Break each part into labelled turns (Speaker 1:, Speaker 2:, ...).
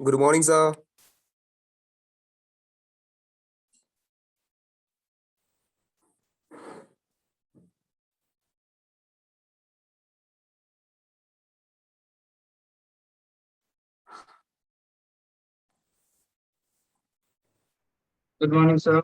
Speaker 1: Good morning, sir.
Speaker 2: Good morning, sir.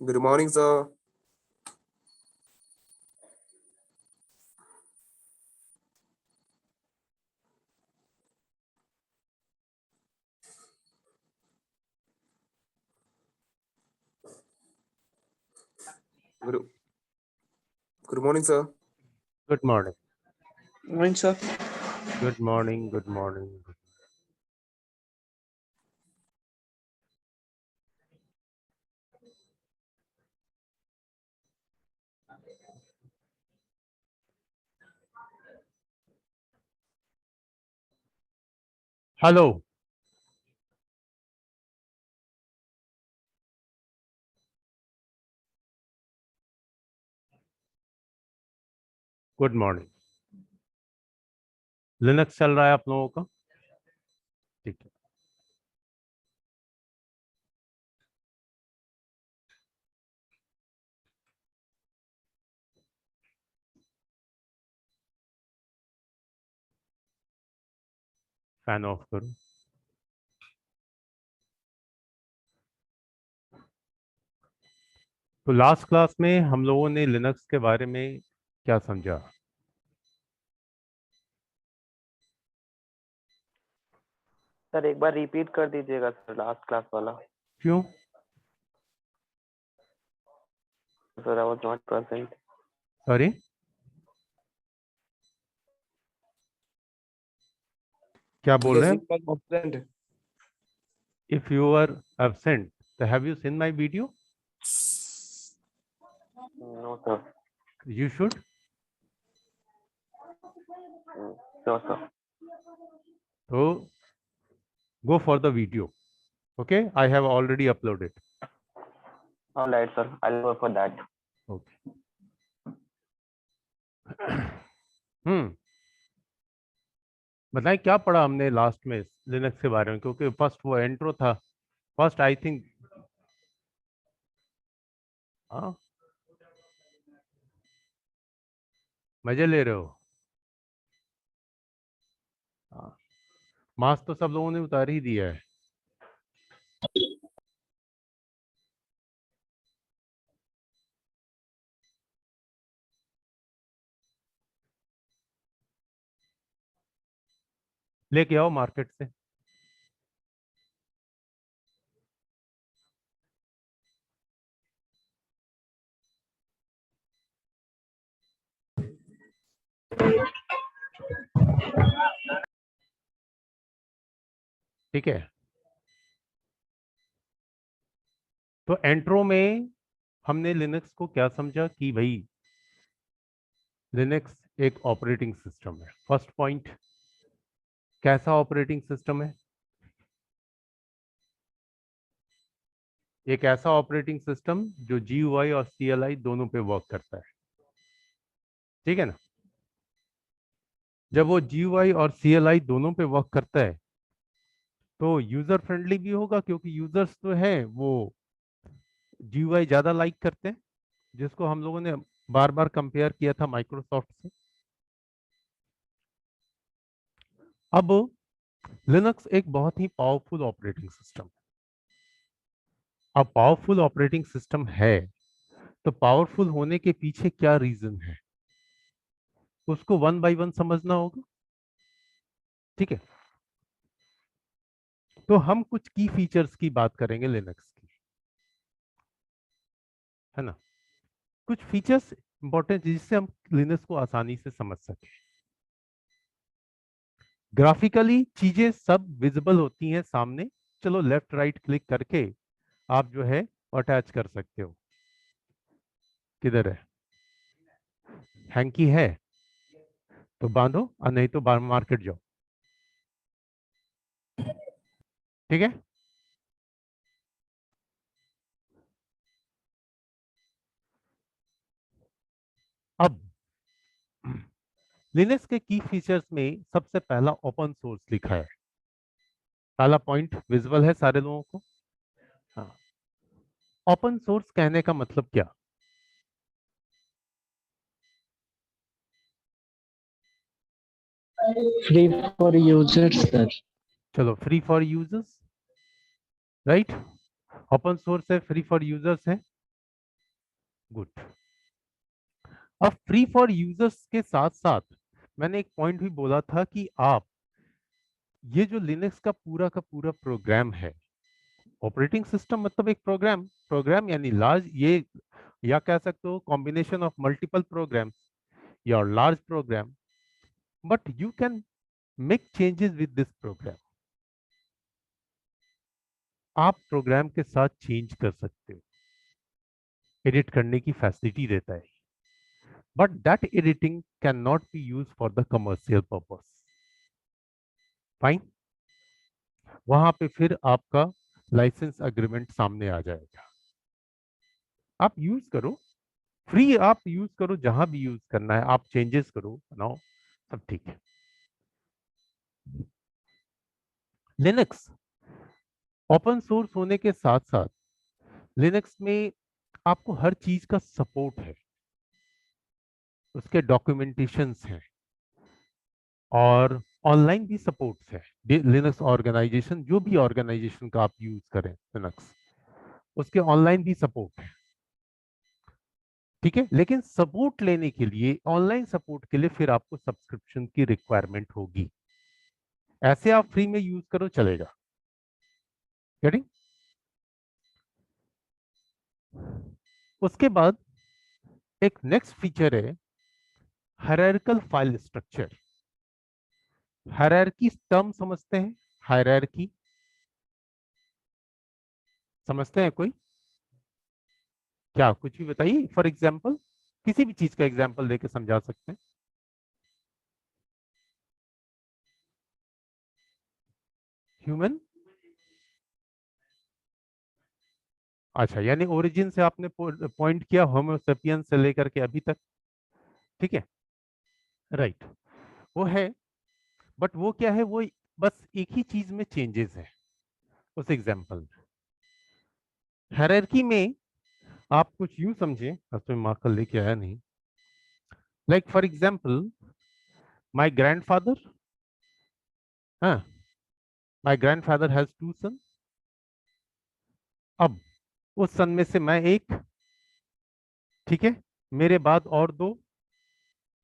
Speaker 1: Good morning, sir. Good, good morning, sir.
Speaker 3: Good morning.
Speaker 2: Morning, sir.
Speaker 3: Good morning. Good morning. Hello. Good morning. Linux चल रहा है आप लोगों का? ठीक है। Fan of करो। तो लास्ट क्लास में हम लोगों ने लिनक्स के बारे में क्या समझा?
Speaker 4: सर एक बार रिपीट कर दीजिएगा सर, लास्ट क्लास वाला।
Speaker 3: क्यों?
Speaker 4: Sir I was not present.
Speaker 3: Sorry, क्या बोल रहे हैं? इफ यू आर एब्सेंट तो have you seen my video?
Speaker 4: No sir.
Speaker 3: You should.
Speaker 4: No sir.
Speaker 3: तो go for the video. Okay, I have already uploaded.
Speaker 4: Alright sir, I will go for that.
Speaker 3: Okay. बताएं क्या पढ़ा हमने last में Linux के बारे में, क्योंकि फर्स्ट वो इंट्रो था। फर्स्ट आई थिंक हाँ मजे ले रहे हो? हाँ, मास्क तो सब लोगों ने उतार ही दिया है। लेके आओ मार्केट से। ठीक है, तो इंट्रो में हमने लिनक्स को क्या समझा कि भाई लिनक्स एक ऑपरेटिंग सिस्टम है। फर्स्ट पॉइंट, कैसा ऑपरेटिंग सिस्टम है? एक ऐसा ऑपरेटिंग सिस्टम जो GUI और CLI दोनों पे वर्क करता है। ठीक है ना? जब वो GUI और CLI दोनों पे वर्क करता है तो यूजर फ्रेंडली भी होगा, क्योंकि यूजर्स तो है वो GUI ज्यादा लाइक करते हैं, जिसको हम लोगों ने बार बार कंपेयर किया था माइक्रोसॉफ्ट से। अब लिनक्स एक बहुत ही पावरफुल ऑपरेटिंग सिस्टम है। अब पावरफुल ऑपरेटिंग सिस्टम है तो पावरफुल होने के पीछे क्या रीजन है, उसको वन बाय वन समझना होगा। ठीक है, तो हम कुछ की फीचर्स की बात करेंगे लिनक्स की, है ना? कुछ फीचर्स इंपॉर्टेंट जिससे हम लिनक्स को आसानी से समझ सकें। ग्राफिकली चीजें सब विजिबल होती हैं सामने। चलो लेफ्ट राइट क्लिक करके आप जो है अटैच कर सकते हो। किधर है? हैंकी है तो बांधो और नहीं तो मार्केट जाओ। ठीक है। अब लिनक्स के की फीचर्स में सबसे पहला ओपन सोर्स लिखा है। पहला पॉइंट विजिबल है सारे लोगों को। हाँ, ओपन सोर्स कहने का मतलब क्या?
Speaker 2: Free for users sir.
Speaker 3: चलो free for users, right. Open source है, फ्री फॉर यूजर्स है, गुड। अब फ्री फॉर यूजर्स के साथ साथ मैंने एक पॉइंट भी बोला था कि आप ये जो लिनक्स का पूरा प्रोग्राम है, ऑपरेटिंग सिस्टम मतलब एक प्रोग्राम, प्रोग्राम यानी लार्ज, ये या कह सकते हो कॉम्बिनेशन ऑफ मल्टीपल प्रोग्राम्स या large program, but you can make changes with this program. आप प्रोग्राम के साथ चेंज कर सकते हो, एडिट करने की फैसिलिटी देता है, but that editing can not be use for the commercial purpose. Fine. वहां पे फिर आपका लाइसेंस अग्रीमेंट सामने आ जाएगा। आप यूज करो, फ्री आप यूज करो, जहां भी यूज करना है आप चेंजेस करो, बनाओ, सब ठीक है। लिनक्स ओपन सोर्स होने के साथ साथ लिनक्स में आपको हर चीज का सपोर्ट है, उसके डॉक्यूमेंटेशंस हैं और ऑनलाइन भी सपोर्ट्स है। लिनक्स ऑर्गेनाइजेशन, जो भी ऑर्गेनाइजेशन का आप यूज करें लिनक्स, उसके ऑनलाइन भी सपोर्ट है। ठीक है, लेकिन सपोर्ट लेने के लिए, ऑनलाइन सपोर्ट के लिए फिर आपको सब्सक्रिप्शन की रिक्वायरमेंट होगी। ऐसे आप फ्री में यूज करो चलेगा। गेटिंग? उसके बाद एक नेक्स्ट फीचर है hierarchical file structure. Hierarchy term समझते हैं? हायरार्की समझते हैं कोई? क्या कुछ भी बताइए, फॉर एग्जांपल किसी भी चीज का एग्जांपल देके समझा सकते हैं। ह्यूमन, अच्छा, यानी ओरिजिन से आपने पॉइंट किया होमो सेपियंस से लेकर के अभी तक। ठीक है, राइट, वो है, बट वो क्या है, वो बस एक ही चीज में चेंजेस है उस एग्जांपल में। हायरार्की में आप कुछ यूं समझे, उसमें मार्कर लेके आया नहीं, like for example my grandfather, हाँ, माय ग्रैंडफादर हैज टू सन। अब उस सन में से मैं एक, ठीक है, मेरे बाद और दो,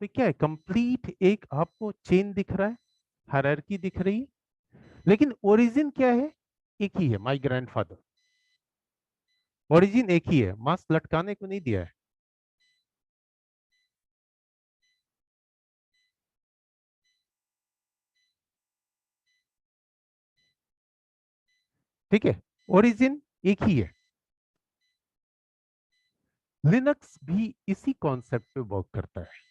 Speaker 3: तो क्या है, कंप्लीट एक आपको चेन दिख रहा है, हायरार्की दिख रही है, लेकिन ओरिजिन क्या है, एक ही है, माय ग्रैंडफादर। ओरिजिन एक ही है, मास्क लटकाने को नहीं दिया है। ठीक है, ओरिजिन एक ही है। लिनक्स भी इसी कॉन्सेप्ट पे वर्क करता है,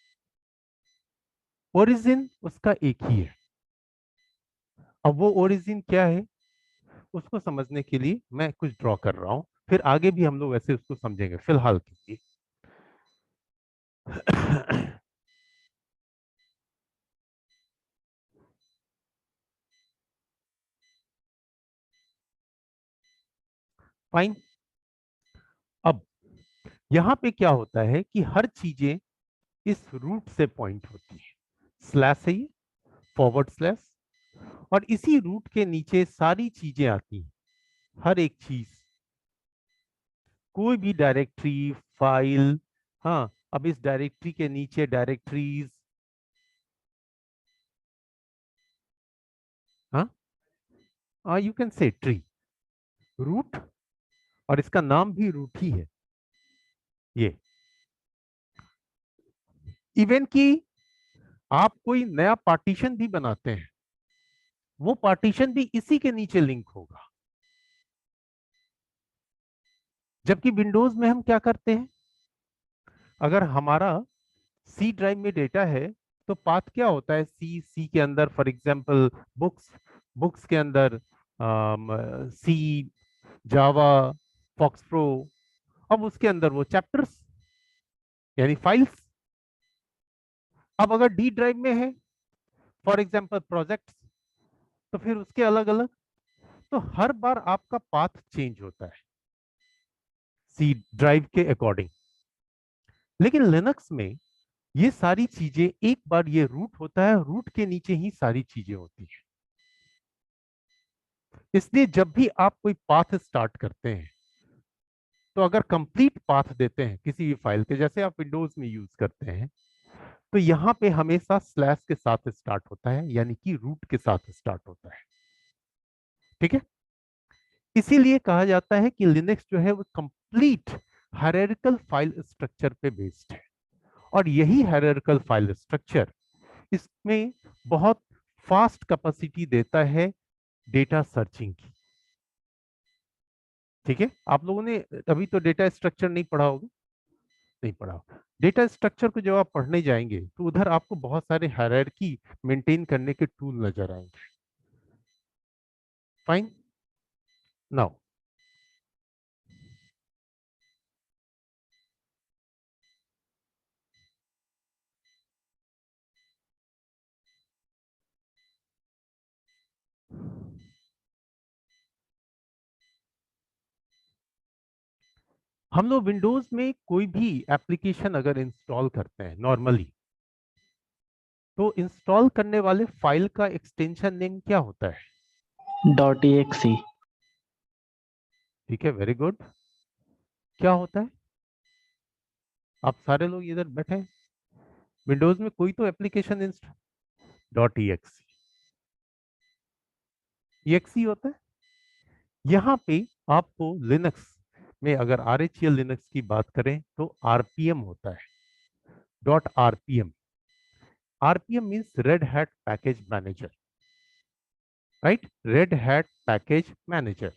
Speaker 3: ओरिजिन उसका एक ही है। अब वो ओरिजिन क्या है, उसको समझने के लिए मैं कुछ ड्रॉ कर रहा हूं, फिर आगे भी हम लोग वैसे उसको समझेंगे, फिलहाल के लिए। फाइन। अब यहां पे क्या होता है कि हर चीजें इस रूट से पॉइंट होती है, स्लैश है ये, फॉरवर्ड स्लैश, और इसी रूट के नीचे सारी चीजें आती हैं, हर एक चीज, कोई भी डायरेक्टरी, फाइल, हाँ, अब इस डायरेक्टरी के नीचे डायरेक्टरीज, हाँ, you can say tree, root, और इसका नाम भी रूट ही है ये। इवन कि आप कोई नया पार्टीशन भी बनाते हैं, वो पार्टीशन भी इसी के नीचे लिंक होगा। जबकि विंडोज में हम क्या करते हैं, अगर हमारा सी ड्राइव में डेटा है तो पाथ क्या होता है, सी के अंदर फॉर एग्जांपल बुक्स, बुक्स के अंदर सी, जावा, फॉक्स प्रो, अब उसके अंदर वो चैप्टर्स यानी फाइल्स। अब अगर डी ड्राइव में है फॉर एग्जांपल प्रोजेक्ट्स, तो फिर उसके अलग अलग, तो हर बार आपका पाथ चेंज होता है सी ड्राइव के अकॉर्डिंग। लेकिन लिनक्स में ये सारी चीजें एक बार ये रूट होता है, रूट के नीचे ही सारी चीजें होती हैं। इसलिए जब भी आप कोई पाथ स्टार्ट करते हैं तो अगर कंप्लीट पाथ देते हैं किसी भी फाइल के, जैसे आप विंडोज में यूज करते हैं, तो यहां पे हमेशा स्लैश के साथ स्टार्ट होता है, यानी कि रूट के साथ स्टार्ट होता है। ठीक है, इसीलिए कहा जाता है कि लिनक्स जो है वो कंप्लीट हायरार्किकल फाइल स्ट्रक्चर पे बेस्ड है। और यही हायरार्किकल फाइल स्ट्रक्चर इसमें बहुत फास्ट कैपेसिटी देता है डेटा सर्चिंग की। ठीक है, आप लोगों ने अभी तो डेटा स्ट्रक्चर नहीं पढ़ा होगा, नहीं पढ़ा। डेटा स्ट्रक्चर को जब आप पढ़ने जाएंगे तो उधर आपको बहुत सारे हायरार्की मेंटेन करने के टूल नजर आएंगे। फाइन, नाउ हम लोग विंडोज में कोई भी एप्लीकेशन अगर इंस्टॉल करते हैं नॉर्मली, तो इंस्टॉल करने वाले फाइल का एक्सटेंशन नेम क्या होता है?
Speaker 2: .exe।
Speaker 3: ठीक है, वेरी गुड। क्या होता है? आप सारे लोग इधर बैठे हैं, विंडोज में कोई तो एप्लीकेशन इंस्टॉल .exe, exe होता है। यहाँ पे आपको लिनक्स में अगर RHEL लिनक्स की बात करें तो RPM होता है, .rpm। RPM means red hat package manager, right, red hat package manager.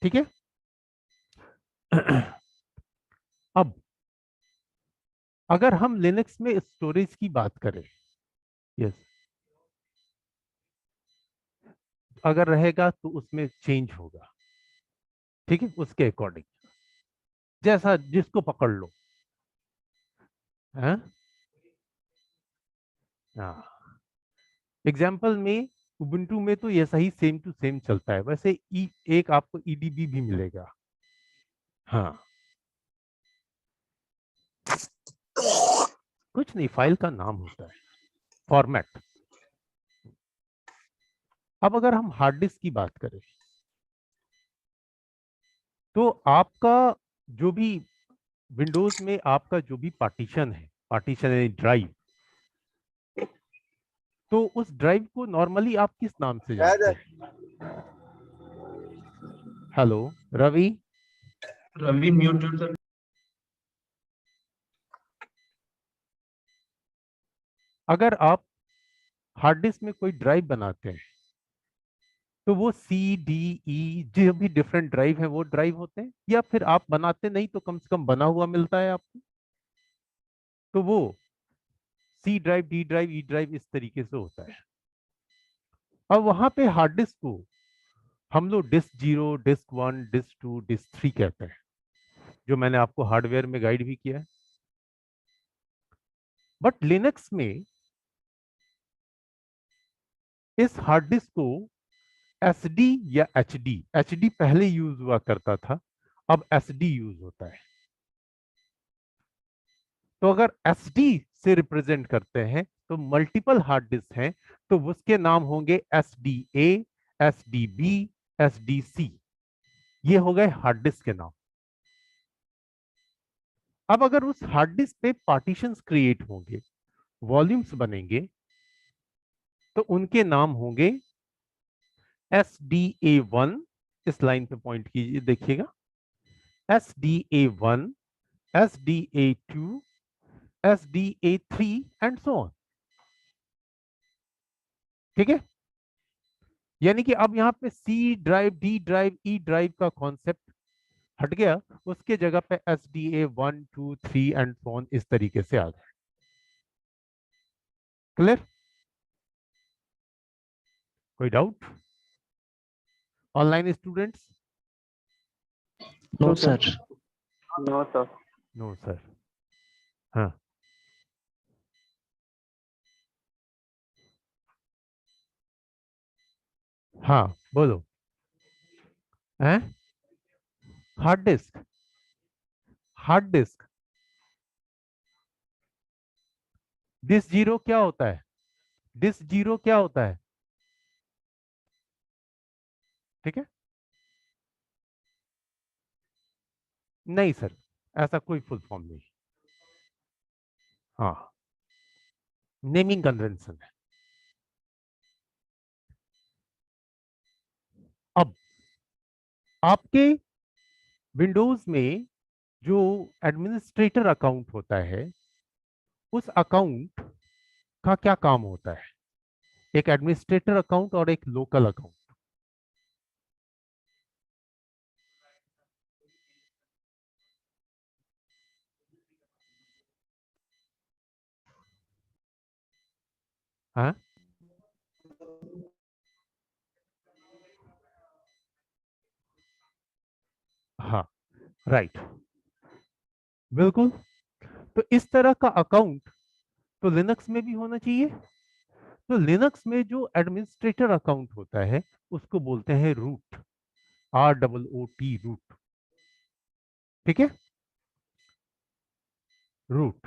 Speaker 3: ठीक है। अब अगर हम लिनक्स में स्टोरेज की बात करें, यस, अगर रहेगा तो उसमें चेंज होगा। ठीक है, उसके अकॉर्डिंग जैसा जिसको पकड़ लो। हाँ, एग्जाम्पल में उबुंटू में तो ऐसा ही सेम टू सेम चलता है। वैसे एक आपको ईडीबी भी मिलेगा। हाँ, कुछ नहीं, फाइल का नाम होता है, फॉर्मेट। अब अगर हम हार्ड डिस्क की बात करें तो आपका जो भी विंडोज में आपका जो भी पार्टीशन है, पार्टीशन यानी ड्राइव, तो उस ड्राइव को नॉर्मली आप किस नाम से जानते हैं? Hello Ravi,
Speaker 5: Ravi mute sir.
Speaker 3: अगर आप हार्ड डिस्क में कोई ड्राइव बनाते हैं तो वो CDE जो भी डिफरेंट ड्राइव है वो ड्राइव होते हैं, या फिर आप बनाते नहीं तो कम से कम बना हुआ मिलता है आपको, तो वो C drive, D drive, E drive इस तरीके से होता है। अब वहां पे हार्ड डिस्क को हम लोग डिस्क 0, डिस्क 1, डिस्क 2, डिस्क 3 कहते हैं, जो मैंने आपको हार्डवेयर में गाइड भी किया है। बट लिनक्स में इस हार्ड डिस्क को SD या HD पहले यूज हुआ करता था, अब SD यूज होता है। तो अगर SD से रिप्रेजेंट करते हैं तो मल्टीपल हार्ड डिस्क हैं, तो उसके नाम होंगे SDA, SDB, SDC। ये हो गए हार्ड डिस्क के नाम। अब अगर उस हार्ड डिस्क पे पार्टीशंस क्रिएट होंगे, वॉल्यूम्स बनेंगे, तो उनके नाम होंगे SDA1, इस लाइन पे पॉइंट कीजिए, देखिएगा, SDA1, SDA2, SDA3 and so on. ठीक है, यानी कि अब यहां पे C drive, D drive, E drive का कॉन्सेप्ट हट गया, उसके जगह पे SDA1 2 3 एंड सो ऑन इस तरीके से आ गया। क्लियर? कोई doubt? Online students?
Speaker 2: No
Speaker 4: sir.
Speaker 2: Sir.
Speaker 4: No sir.
Speaker 3: No sir. हाँ, हाँ बोलो। हैं? Hard disk, hard disk disk zero क्या होता है? डिस्क जीरो क्या होता है? ठीक है, नहीं सर, ऐसा कोई फुल फॉर्म नहीं। हाँ, नेमिंग कन्वेंशन है। अब आपके विंडोज में जो एडमिनिस्ट्रेटर अकाउंट होता है, उस अकाउंट का क्या काम होता है? एक एडमिनिस्ट्रेटर अकाउंट और एक लोकल अकाउंट। हाँ, हाँ, राइट, बिल्कुल। तो इस तरह का अकाउंट तो लिनक्स में भी होना चाहिए। तो लिनक्स में जो एडमिनिस्ट्रेटर अकाउंट होता है उसको बोलते हैं रूट, ROOT, रूट। ठीक है, root.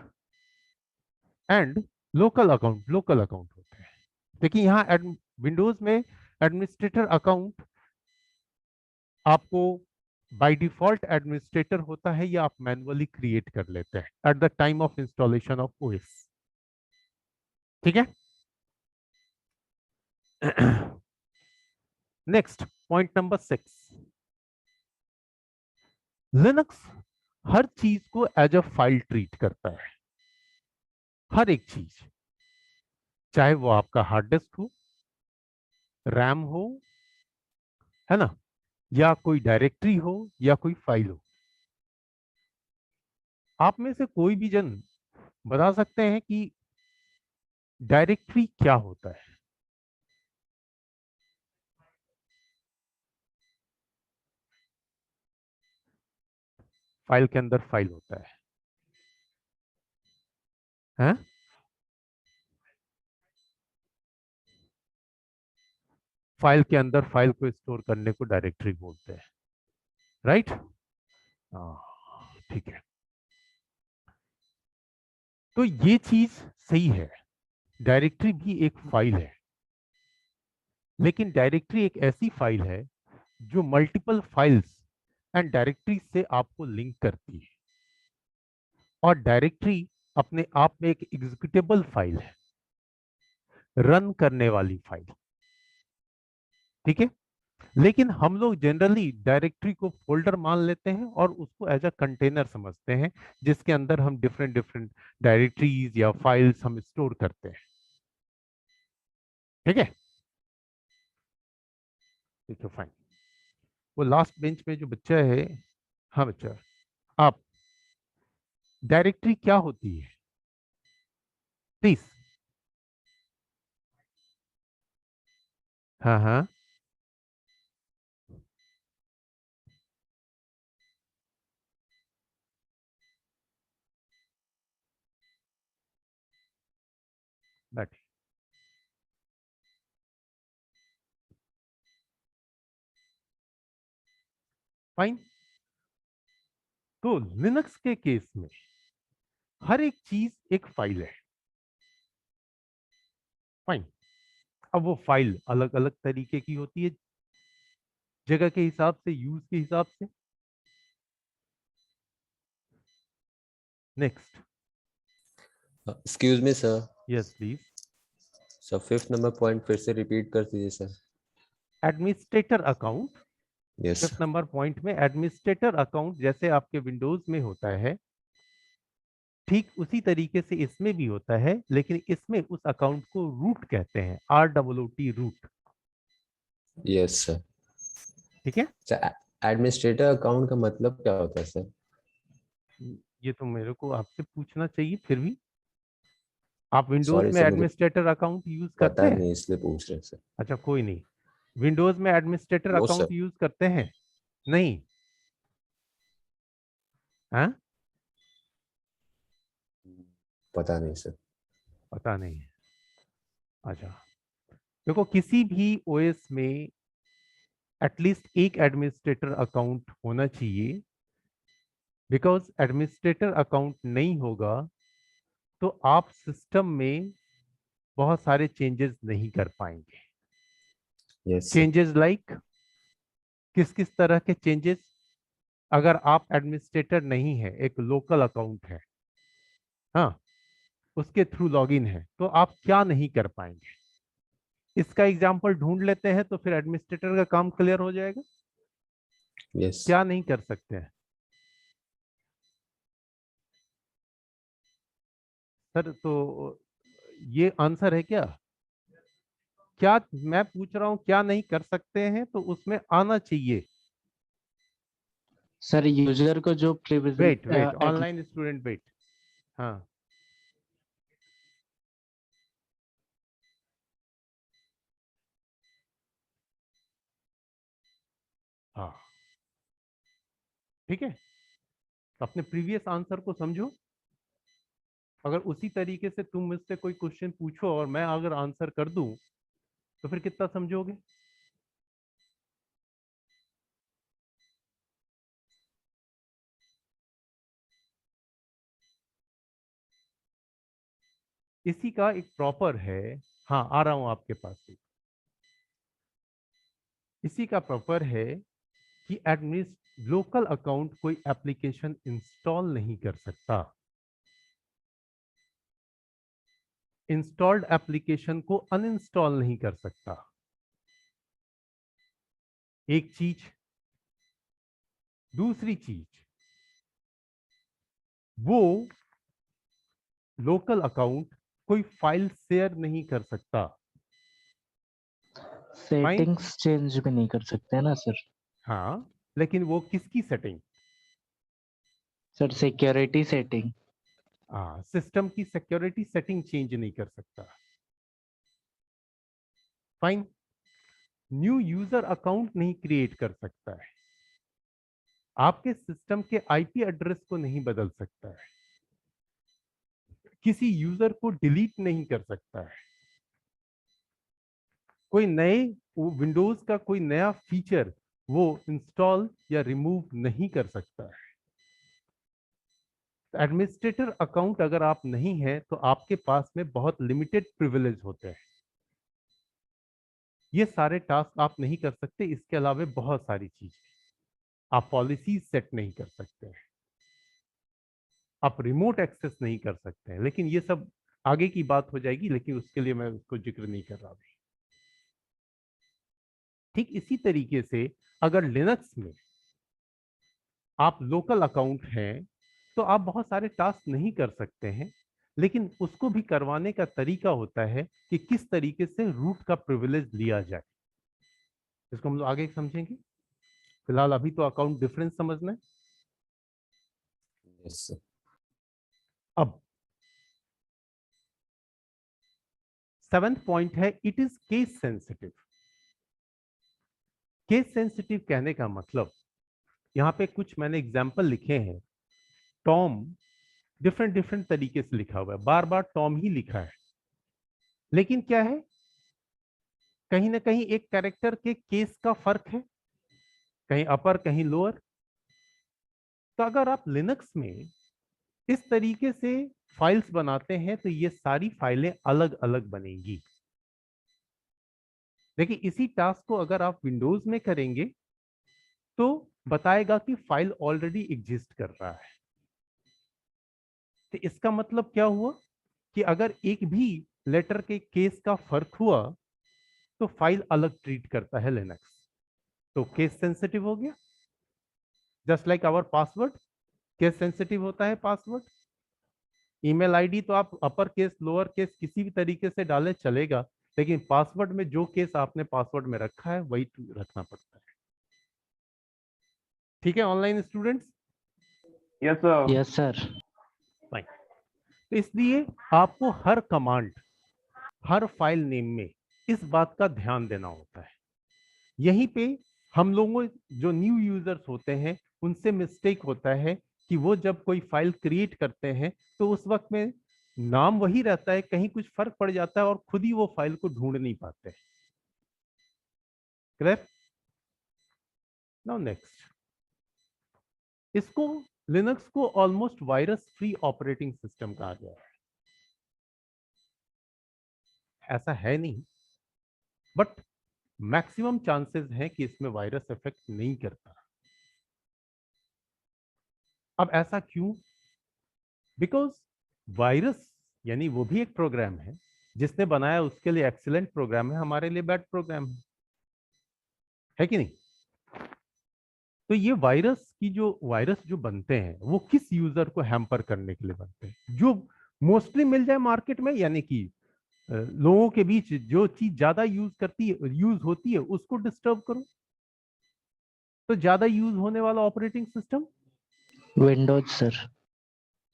Speaker 3: And local account, local account होते हैं। देखिए यहाँ विंडोज में एडमिनिस्ट्रेटर अकाउंट आपको बाय डिफॉल्ट एडमिनिस्ट्रेटर होता है या आप मैन्युअली क्रिएट कर लेते हैं at the time of installation of OS. ठीक है, नेक्स्ट पॉइंट नंबर 6, लिनक्स हर चीज को एज अ फाइल ट्रीट करता है। हर एक चीज, चाहे वो आपका हार्ड डिस्क हो, रैम हो, है ना, या कोई डायरेक्टरी हो या कोई फाइल हो। आप में से कोई भी जन बता सकते हैं कि डायरेक्टरी क्या होता है? फाइल के अंदर फाइल होता है, हैं? फाइल के अंदर फाइल को स्टोर करने को डायरेक्टरी बोलते हैं, राइट? ठीक है, तो ये चीज सही है, डायरेक्टरी भी एक फाइल है। लेकिन डायरेक्टरी एक ऐसी फाइल है जो मल्टीपल फाइल्स एंड डायरेक्टरी से आपको लिंक करती है। और डायरेक्टरी अपने आप में एक एग्जीक्यूटेबल फाइल है, रन करने वाली फाइल। ठीक है, लेकिन हम लोग जनरली डायरेक्टरी को फोल्डर मान लेते हैं और उसको एज अ कंटेनर समझते हैं, जिसके अंदर हम डिफरेंट डिफरेंट डायरेक्टरीज या फाइल्स हम स्टोर करते हैं। ठीक है, ठीक है, फाइन। वो लास्ट बेंच में जो बच्चा है, हाँ बच्चा, आप, डायरेक्टरी क्या होती है प्लीज? हाँ, हाँ, बैठिए। फाइन, तो लिनक्स के केस में हर एक चीज एक फाइल है। फाइन, अब वो फाइल अलग अलग तरीके की होती है, जगह के हिसाब से, यूज के हिसाब से। Next,
Speaker 6: excuse me sir,
Speaker 3: yes please.
Speaker 6: Sir 5th number point फिर से रिपीट कर दीजिए sir.
Speaker 3: Administrator account,
Speaker 6: yes
Speaker 3: 5th number point में एडमिनिस्ट्रेटर अकाउंट जैसे आपके विंडोज में होता है, ठीक उसी तरीके से इसमें भी होता है, लेकिन इसमें उस अकाउंट को रूट कहते हैं, ROOT रूट।
Speaker 6: Yes sir.
Speaker 3: ठीक है,
Speaker 6: एडमिनिस्ट्रेटर अकाउंट का मतलब क्या होता है सर?
Speaker 3: ये तो मेरे को आपसे पूछना चाहिए। फिर भी आप विंडोज
Speaker 6: सॉरी
Speaker 3: में
Speaker 6: सर, मुझे
Speaker 3: एडमिनिस्ट्रेटर अकाउंट यूज करते
Speaker 6: पता
Speaker 3: हैं?
Speaker 6: नहीं इसलिए पूछ रहे हैं सर।
Speaker 3: अच्छा कोई नहीं, विंडोज में administrator
Speaker 6: no
Speaker 3: account
Speaker 6: sir.
Speaker 3: Use करते हैं? नहीं? हाँ,
Speaker 6: पता नहीं सर।
Speaker 3: पता नहीं है। अच्छा, देखो किसी भी ओएस में एटलीस्ट एक एडमिनिस्ट्रेटर अकाउंट होना चाहिए, बिकॉज एडमिनिस्ट्रेटर अकाउंट नहीं होगा तो आप सिस्टम में बहुत सारे चेंजेस नहीं कर पाएंगे।
Speaker 6: Yes sir.
Speaker 3: चेंजेस लाइक किस किस तरह के चेंजेस? अगर आप एडमिनिस्ट्रेटर नहीं है, एक लोकल अकाउंट है, हाँ, उसके थ्रू लॉगिन है, तो आप क्या नहीं कर पाएंगे? इसका एग्जांपल ढूंढ लेते हैं तो फिर एडमिनिस्ट्रेटर का काम क्लियर हो जाएगा।
Speaker 6: यस।
Speaker 3: क्या नहीं कर सकते हैं सर? तो ये आंसर है क्या? क्या मैं पूछ रहा हूं, क्या नहीं कर सकते हैं, तो उसमें आना चाहिए।
Speaker 2: सर यूजर को जो
Speaker 3: wait wait, online student wait. हाँ, हाँ, ठीक है, तो अपने प्रीवियस आंसर को समझो। अगर उसी तरीके से तुम मुझसे कोई क्वेश्चन पूछो और मैं अगर आंसर कर दूं तो फिर कितना समझोगे? इसी का एक प्रॉपर है। हाँ, आ रहा हूं आपके पास ही। इसी का प्रॉपर है कि एडमिन लोकल अकाउंट कोई एप्लीकेशन इंस्टॉल नहीं कर सकता। इंस्टॉल्ड एप्लीकेशन को अनइंस्टॉल नहीं कर सकता। एक चीज। दूसरी चीज, वो लोकल अकाउंट कोई फाइल शेयर नहीं कर सकता। फाइन।
Speaker 2: सेटिंग्स चेंज भी नहीं कर सकते है ना सर?
Speaker 3: हाँ, लेकिन वो किसकी सेटिंग?
Speaker 2: Sir security setting.
Speaker 3: हाँ, सिस्टम की सिक्योरिटी सेटिंग चेंज नहीं कर सकता। फाइन। न्यू यूजर अकाउंट नहीं क्रिएट कर सकता है। आपके सिस्टम के आईपी एड्रेस को नहीं बदल सकता है। किसी यूजर को डिलीट नहीं कर सकता है। कोई नए विंडोज का कोई नया फीचर वो इंस्टॉल या रिमूव नहीं कर सकता है। एडमिनिस्ट्रेटर अकाउंट अगर आप नहीं है तो आपके पास में बहुत लिमिटेड प्रिविलेज होते हैं। ये सारे टास्क आप नहीं कर सकते। इसके अलावा बहुत सारी चीजें, आप पॉलिसी सेट नहीं कर सकते हैं, आप रिमोट एक्सेस नहीं कर सकते हैं, लेकिन ये सब आगे की बात हो जाएगी, लेकिन उसके लिए मैं उसको जिक्र नहीं कर रहा अभी। ठीक इसी तरीके से अगर लिनक्स में आप लोकल अकाउंट हैं तो आप बहुत सारे टास्क नहीं कर सकते हैं, लेकिन उसको भी करवाने का तरीका होता है कि किस तरीके से रूट का प्रिविलेज लिया जाए। इसको हम लोग आगे समझेंगे। फिलहाल अभी तो अकाउंट डिफरेंस समझना है।
Speaker 6: Yes sir.
Speaker 3: अब 7th पॉइंट है, it is case sensitive. Case sensitive कहने का मतलब, यहाँ पे कुछ मैंने एग्जाम्पल लिखे हैं। टॉम डिफरेंट डिफरेंट तरीके से लिखा हुआ है, बार बार टॉम ही लिखा है, लेकिन क्या है, कहीं ना कहीं एक कैरेक्टर के केस का फर्क है, कहीं अपर कहीं लोअर। तो अगर आप लिनक्स में इस तरीके से फाइल्स बनाते हैं तो ये सारी फाइलें अलग अलग बनेंगी। देखिए, इसी टास्क को अगर आप विंडोज में करेंगे तो बताएगा कि फाइल ऑलरेडी एग्जिस्ट कर रहा है। तो इसका मतलब क्या हुआ कि अगर एक भी लेटर के केस का फर्क हुआ तो फाइल अलग ट्रीट करता है लिनक्स। तो केस सेंसिटिव हो गया। Just like our password, case sensitive होता है पासवर्ड। ईमेल आईडी तो आप अपर केस लोअर केस किसी भी तरीके से डाले चलेगा, लेकिन पासवर्ड में जो केस आपने पासवर्ड में रखा है वही रखना पड़ता है। ठीक है online students?
Speaker 4: Yes sir.
Speaker 2: Yes sir.
Speaker 3: Fine. तो इसलिए आपको हर कमांड, हर फाइल नेम में इस बात का ध्यान देना होता है। यहीं पे हम लोगों जो न्यू यूजर्स होते हैं उनसे मिस्टेक होता है कि वो जब कोई फाइल क्रिएट करते हैं तो उस वक्त में नाम वही रहता है, कहीं कुछ फर्क पड़ जाता है और खुद ही वो फाइल को ढूंढ नहीं पाते। क्लियर? नाउ नेक्स्ट, इसको लिनक्स को almost virus free operating system कहा गया है। ऐसा है नहीं, बट मैक्सिमम चांसेस हैं कि इसमें वायरस इफेक्ट नहीं करता। अब ऐसा क्यों? बिकॉज वायरस यानी वो भी एक प्रोग्राम है, जिसने बनाया उसके लिए एक्सीलेंट प्रोग्राम है, हमारे लिए बैड प्रोग्राम है कि नहीं? तो ये वायरस जो बनते हैं वो किस यूजर को हैम्पर करने के लिए बनते हैं? जो मोस्टली मिल जाए मार्केट में, यानी कि लोगों के बीच जो चीज ज्यादा यूज होती है उसको डिस्टर्ब करो। तो ज्यादा यूज होने वाला ऑपरेटिंग सिस्टम
Speaker 2: विंडोज सर।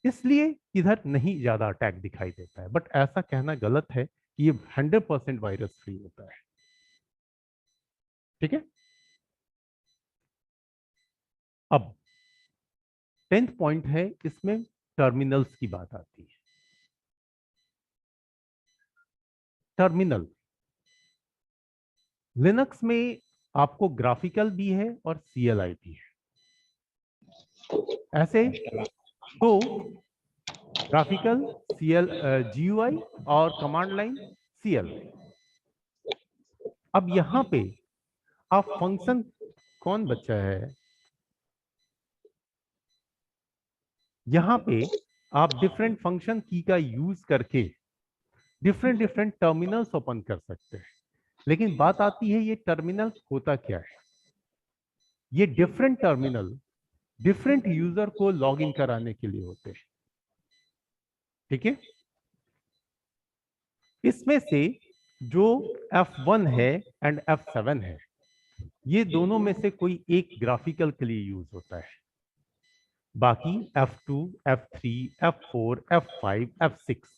Speaker 3: इसलिए इधर नहीं ज्यादा अटैक दिखाई देता है, बट ऐसा कहना गलत है कि ये 100% वायरस फ्री होता है। ठीक है? अब 10th पॉइंट है, इसमें टर्मिनल्स की बात आती है। टर्मिनल लिनक्स में आपको ग्राफिकल भी है और CLI भी है। ऐसे तो ग्राफिकल GUI और कमांड लाइन CLI। अब यहां पे आप फंक्शन, कौन बच्चा है यहां पे, आप डिफरेंट फंक्शन की का यूज करके डिफरेंट टर्मिनल्स ओपन कर सकते हैं। लेकिन बात आती है ये टर्मिनल होता क्या है? ये डिफरेंट टर्मिनल डिफरेंट यूजर को लॉग इन कराने के लिए होते हैं। ठीक है? इसमें से जो F1 है एंड F7 है, ये दोनों में से कोई एक ग्राफिकल के लिए यूज होता है। बाकी F2, F3, F4, F5, F6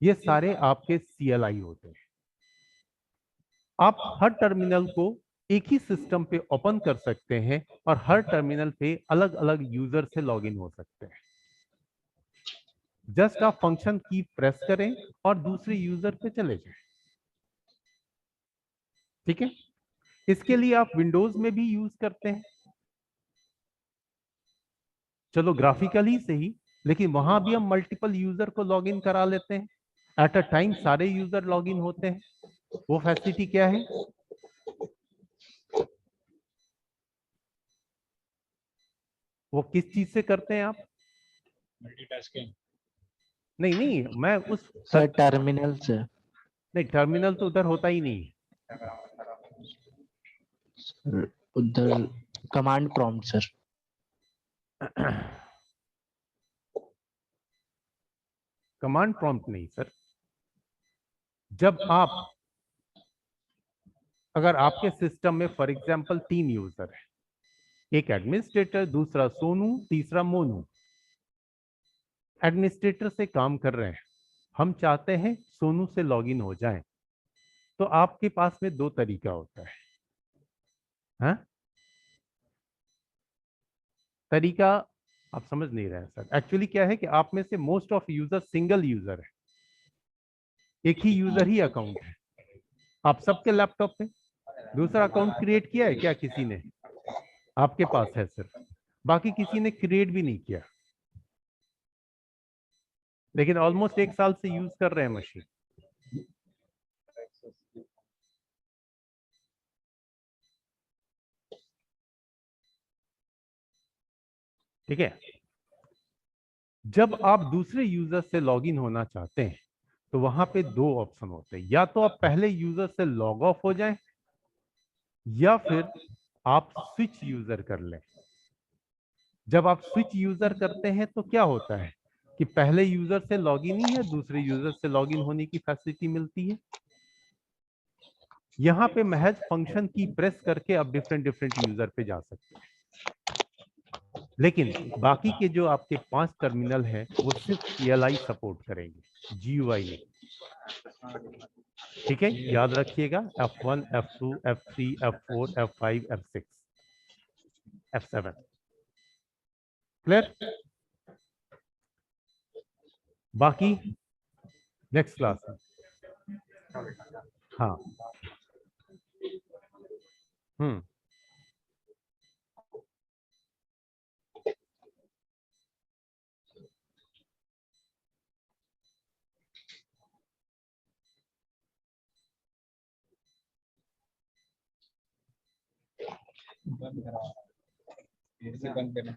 Speaker 3: ये सारे आपके CLI होते हैं। आप हर टर्मिनल को एक ही सिस्टम पे ओपन कर सकते हैं और हर टर्मिनल पे अलग अलग यूजर से लॉगिन हो सकते हैं। जस्ट आप फंक्शन की प्रेस करें और दूसरे यूजर पे चले जाएं। ठीक है? इसके लिए आप विंडोज में भी यूज करते हैं, चलो ग्राफिकली से ही, लेकिन वहां भी हम मल्टीपल यूजर को लॉगिन करा लेते हैं। एट अ टाइम सारे यूजर लॉगिन होते हैं। वो फैसिलिटी क्या है? वो किस चीज से करते हैं आप?
Speaker 5: मल्टीटास्किंग।
Speaker 3: नहीं, मैं उस
Speaker 2: सर टर्मिनल से।
Speaker 3: नहीं, टर्मिनल तो उधर होता ही नहीं
Speaker 2: सर, उधर command prompt sir.
Speaker 3: Command prompt नहीं सर। जब आप, अगर आपके सिस्टम में फॉर एग्जांपल 3 यूजर है, एक एडमिनिस्ट्रेटर, दूसरा सोनू, तीसरा मोनू, एडमिनिस्ट्रेटर से काम कर रहे हैं, हम चाहते हैं सोनू से लॉगिन हो जाएं, तो आपके पास में 2 तरीका होता है। हाँ? तरीका आप समझ नहीं रहे हैं सर। एक्चुअली क्या है कि आप में से most of user single user है, एक ही यूजर ही अकाउंट है आप सबके लैपटॉप पे। दूसरा अकाउंट क्रिएट किया है क्या किसी ने? आपके पास है सिर्फ, बाकी किसी ने क्रिएट भी नहीं किया, लेकिन ऑलमोस्ट 1 साल से यूज कर रहे हैं मशीन। ठीक है? जब आप दूसरे यूजर से लॉगिन होना चाहते हैं तो वहां पे 2 ऑप्शन होते हैं, या तो आप पहले यूजर से लॉग ऑफ हो जाएं या फिर आप स्विच यूजर कर लें। जब आप स्विच यूजर करते हैं तो क्या होता है, कि पहले यूजर से लॉगिन ही है, दूसरे यूजर से लॉगिन होने की फैसिलिटी मिलती है। यहाँ पे महज फंक्शन की प्रेस करके आप डिफरेंट डिफरेंट यूजर पे जा सकते हैं, लेकिन बाकी के जो आपके 5 टर्मिनल हैं वो सिर्फ CLI सपोर्ट करेंगे, GUI नहीं। ठीक है, याद रखिएगा F1, F2, F3, F4, F5, F6, F7। Clear? बाकी नेक्स्ट क्लास में। हाँ, हम्म,
Speaker 5: बंद करा, बंद करना।